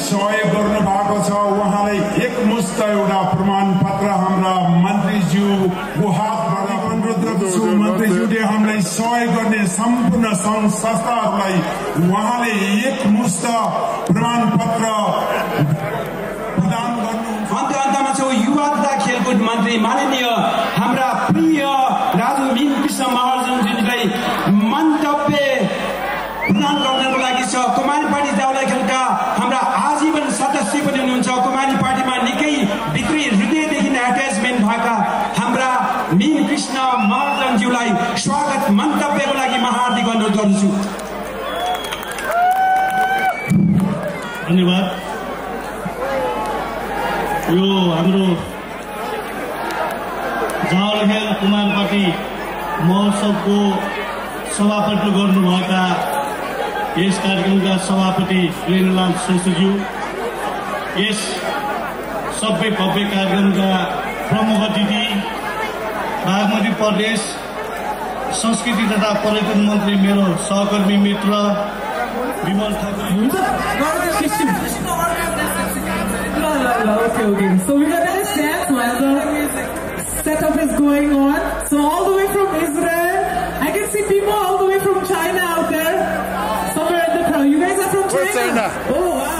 सहयोग गर्नु भएको छ। उहाँलाई एकमुष्ट एउटा प्रमाणपत्र हाम्रा मन्त्रीज्यू हातबाट अनुरोध गर्दछु। मन्त्रीज्यूले हामीलाई सहयोग गर्ने सम्पूर्ण सङ्घ संस्थाहरूलाई उहाँले एकमुष्ट प्रमाणपत्र प्रदान गर्नु। अन्तमा छौँ युवा तथा खेलकुद मन्त्री माननीय हाम्रा प्रिय राजु मीन कृष्ण महर्जनजीलाई मन्तव्य प्रदान गर्नको लागि छ। कुमारी पार्टी देउला खेलका हाम्रा आजीवन सदस्य पनि हुनुहुन्छ। कुमारी पार्टीमा निकै भित्री हृदयदेखि एट्याचमेन्ट भएका हाम्रा मीन कृष्ण महर्जनज्यूलाई स्वागत मन्तव्यको लागि म हार्दिक अनुरोध गर्दछु। धन्यवाद। यो हाम्रो जावलखेल कुमार पार्टी महोत्सवको सभापति गर्नुभएका यस कार्यक्रमका सभापति वीरेन्द्रलाल श्रेष्ठज्यू, यस सबै भव्य कार्यक्रमका प्रमुख अतिथि बागमती प्रदेश संस्कृति तथा पर्यटन मन्त्री मेरो सहकर्मी मित्र Bimal Thakur. Okay. So we're gonna stand while the setup is going on. So all the way from Israel, I can see people all the way from China out there, somewhere in the crowd. You guys are from China? Oh wow.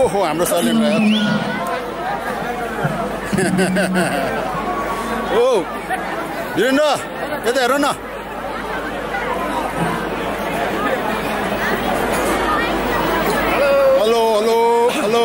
ओहो हाम्रो सलिम भाइ ओ वीरेन्द्र यता हेर न hello hello hello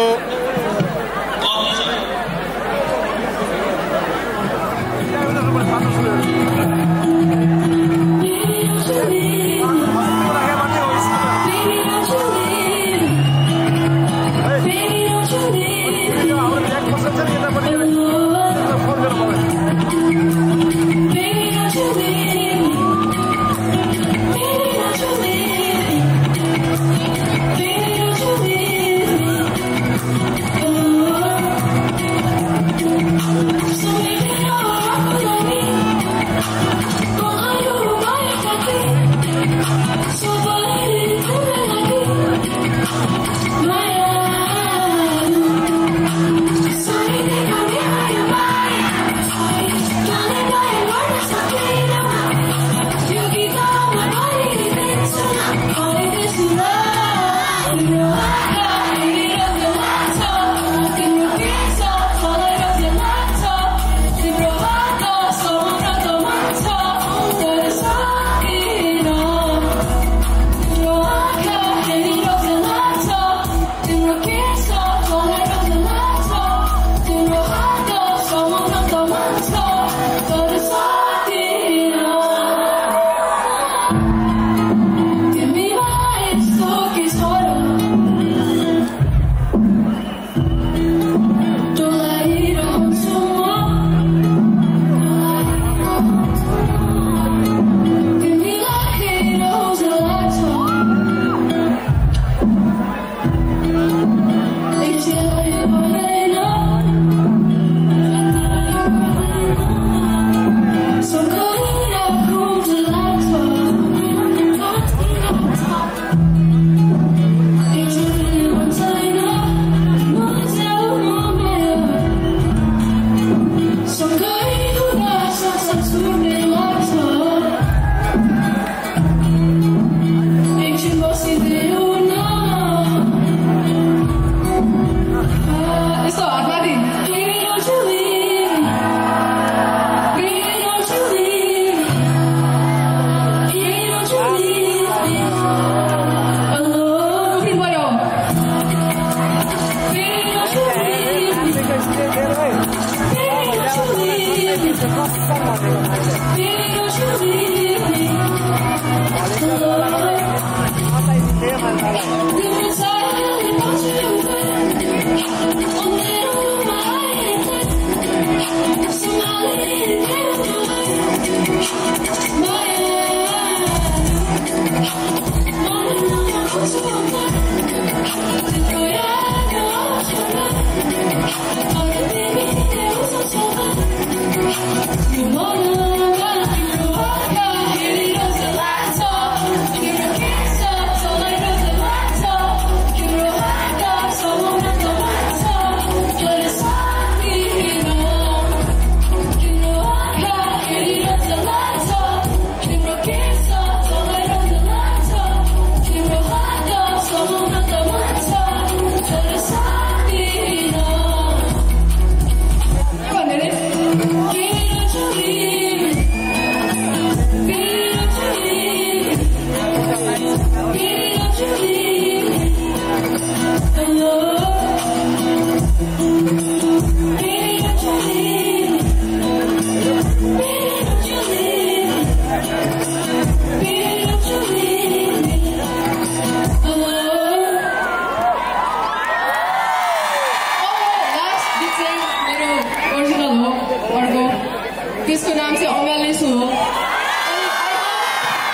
त्यसको नाम चाहिँ अङ्गालेस हो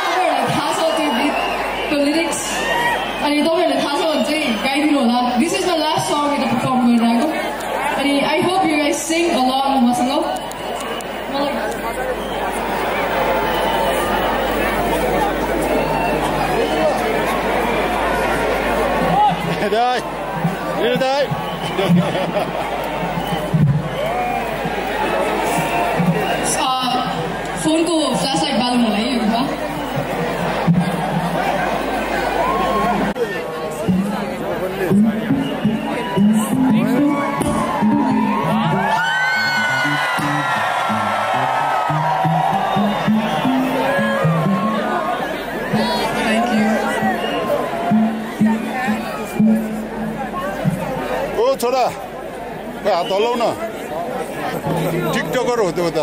तपाईँहरूलाई थाहा छ त्यो गीतको लिरिक्स अनि तपाईँहरूलाई थाहा छ भने चाहिँ गाइदिनु होला this is my last song यता पर्फर्म गरेर आएको अनि I hope you guys sing along मसँग Đây, đi đây. Phone को flashlight बालू न लाइए क्या? छोरा हात हल्लाउ न टिकटकर हो त्यो त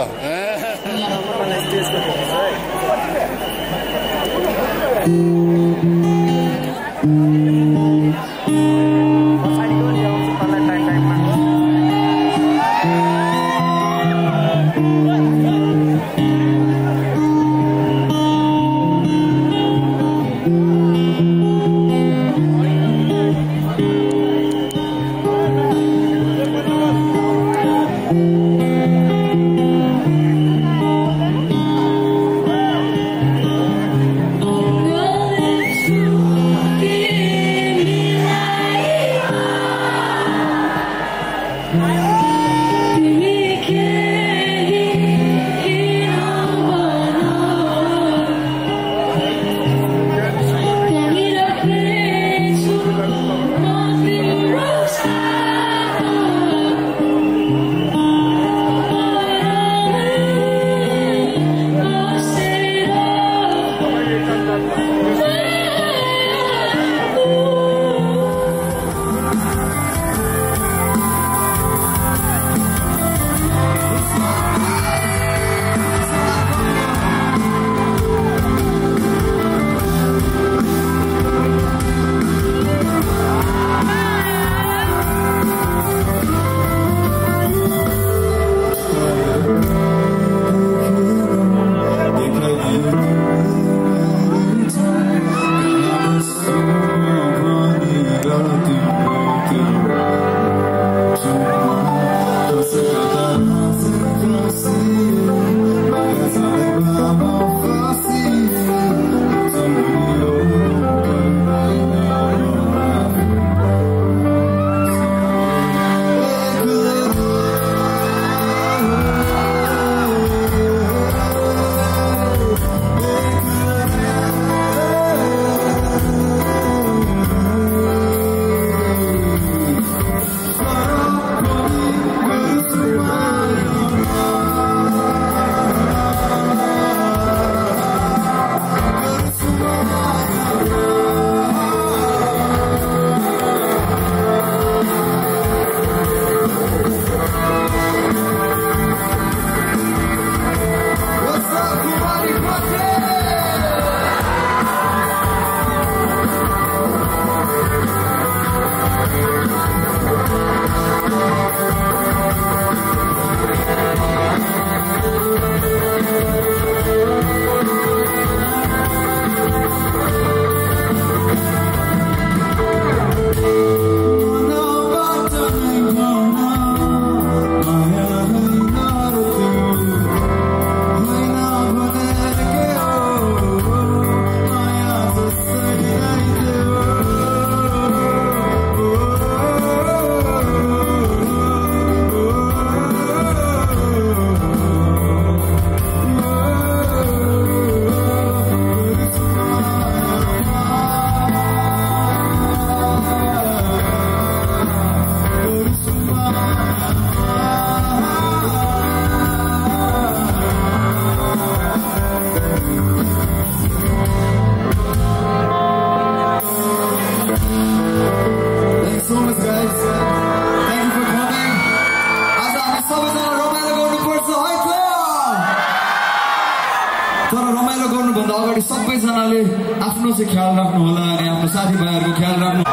सबैजनाले आफ्नो चाहिँ ख्याल राख्नु होला अनि आफ्नो साथीभाइहरूको ख्याल राख्नु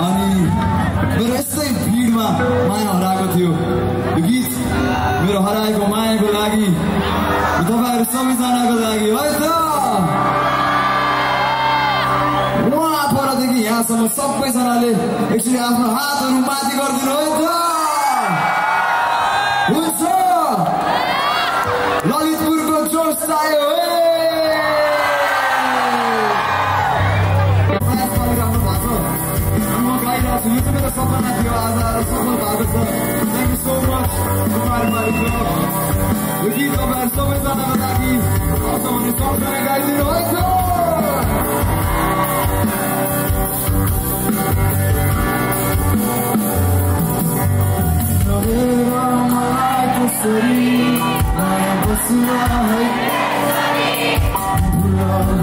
अनि मेरो यसै भिडमा माया हराएको थियो यो गीत मेरो हराएको मायाको लागि तपाईहरु सबैजनाको लागि है त उहाँ परदेखि यहाँसम्म सबैजनाले एकचोटि आफ्नो हातहरु माथि गरिदिनु है त हुन्छ ललितपुरको जोस आयो यो चाहिँ मेरो सपना थियो आज सफल भएको छ thank you so much Kumarbari club यो गीत तपाईहरु सबैजनाको लागि आउँछ भने सँगसँगै गाइदिनु है त मलाई कसरी माया बस्न है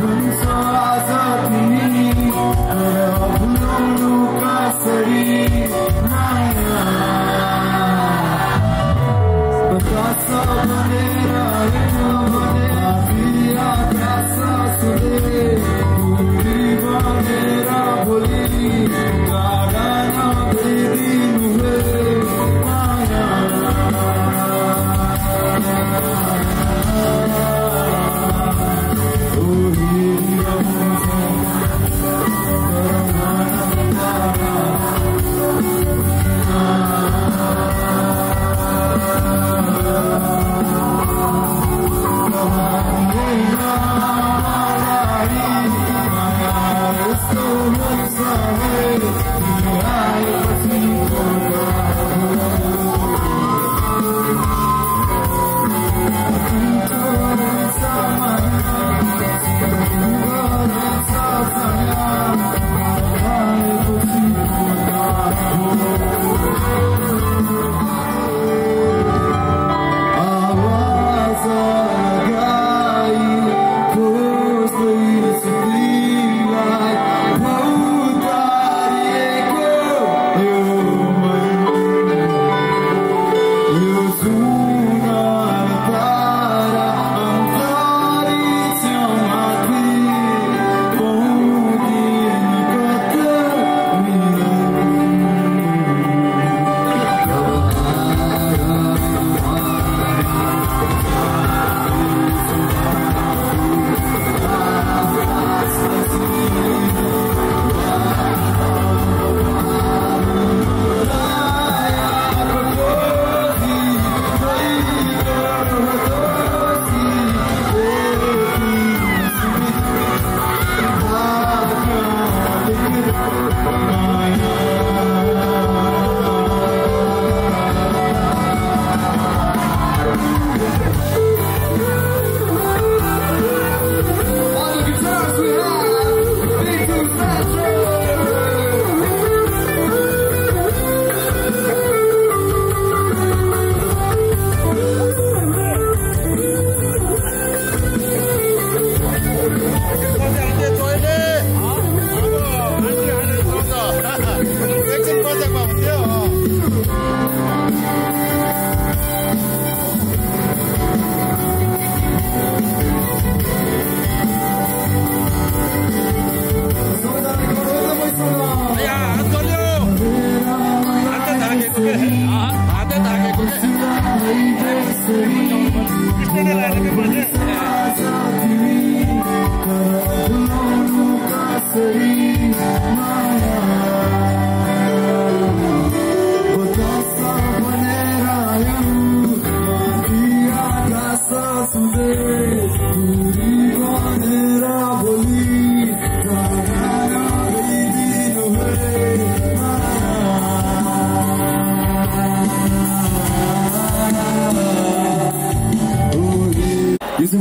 हुन्छ आज तिमी भुलाउनु कसरी माया बतास भनेर भने आकाश सुने भुली भनेर भोलि गाडा नभइदिनु माया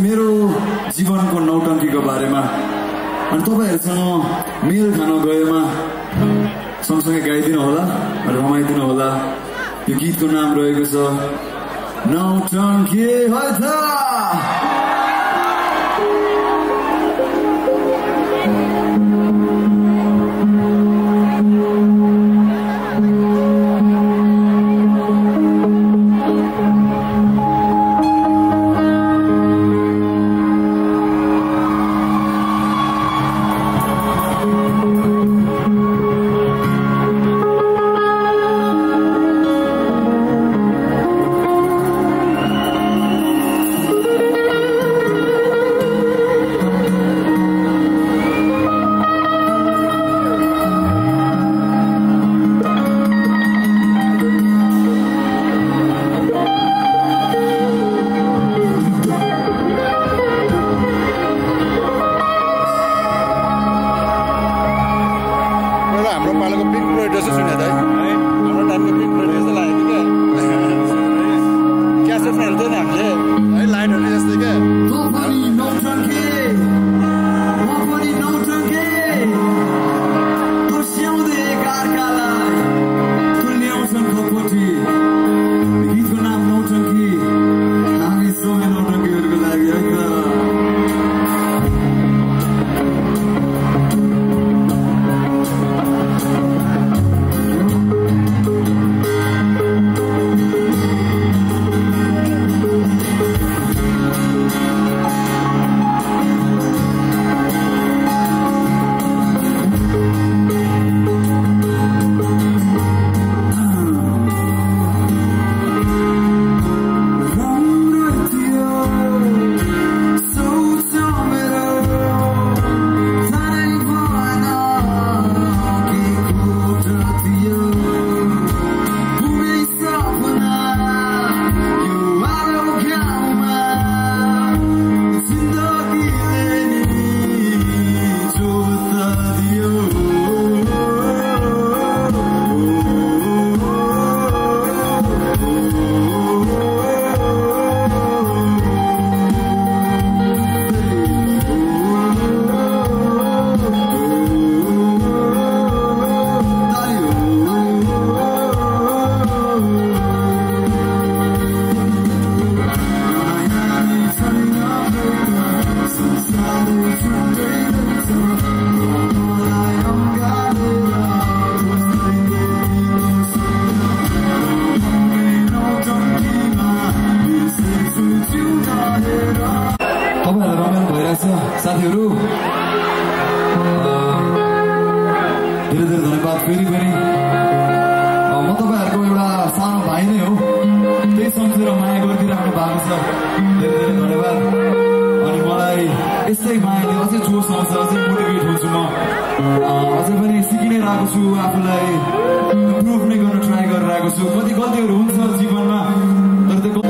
मेरो जीवनको नौटङ्कीको बारेमा अनि तपाईहरुसँग मेल खान गएमा सँगसँगै गाइदिनु होला रमाइदिनु होला यो गीतको नाम रहेको छ नौटङ्की है त साथीहरू धेरै धेरै धन्यवाद फेरि पनि म तपाईहरुको एउटा सानो भाइ नै हो त्यही सम्झेर माया गरिदिराख्नु भएको छ धेरै धेरै धन्यवाद अनि मलाई यसै मायाले अझै जोस आउँछ अझै मोटिभेट हुन्छु म अझै पनि सिकि नै रहेको छु आफूलाई इम्प्रुभ नै गर्न ट्राई गरिरहेको छु कति गल्तीहरू हुन्छ जीवनमा तर त्यो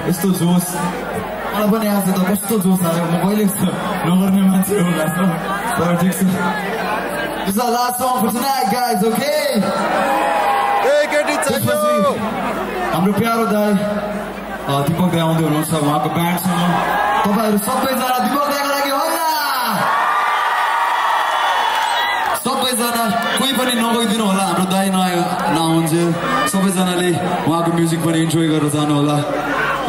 यस्तो जोस मलाई पनि आज त कस्तो जोस आयो म कहिले नगर्ने मान्छे होला तर ठिक छ This is our last song for tonight guys okay Hey get it चाहियो हाम्रो प्यारो दाइ दीपक दाइ आउँदै हुनुहुन्छ उहाँको ब्यान्डसँग तपाईहरु सबैजना दीपक दाइको लागि होला सबैजना कोही पनि नगइदिनु होला हाम्रो दाइ नआउन्जे सबैजनाले उहाँको म्युजिक पनि इन्जोय गरेर जानु होला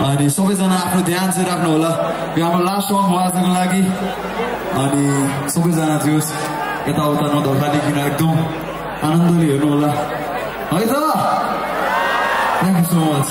अनि सबैजना आफ्नो ध्यान चाहिँ राख्नु होला यो हाम्रो लास्ट सङ हो आजको लागि अनि सबैजना चाहिँ यताउता नधोकालिकन एकदम आनन्दले हेर्नु होला है त थ्याङ्क यू सो मच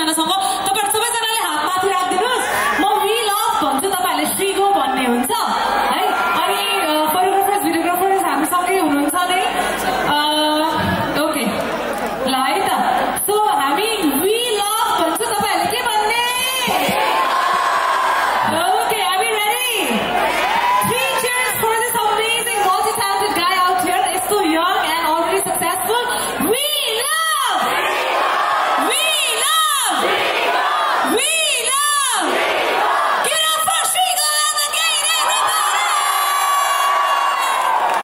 जान सक्नु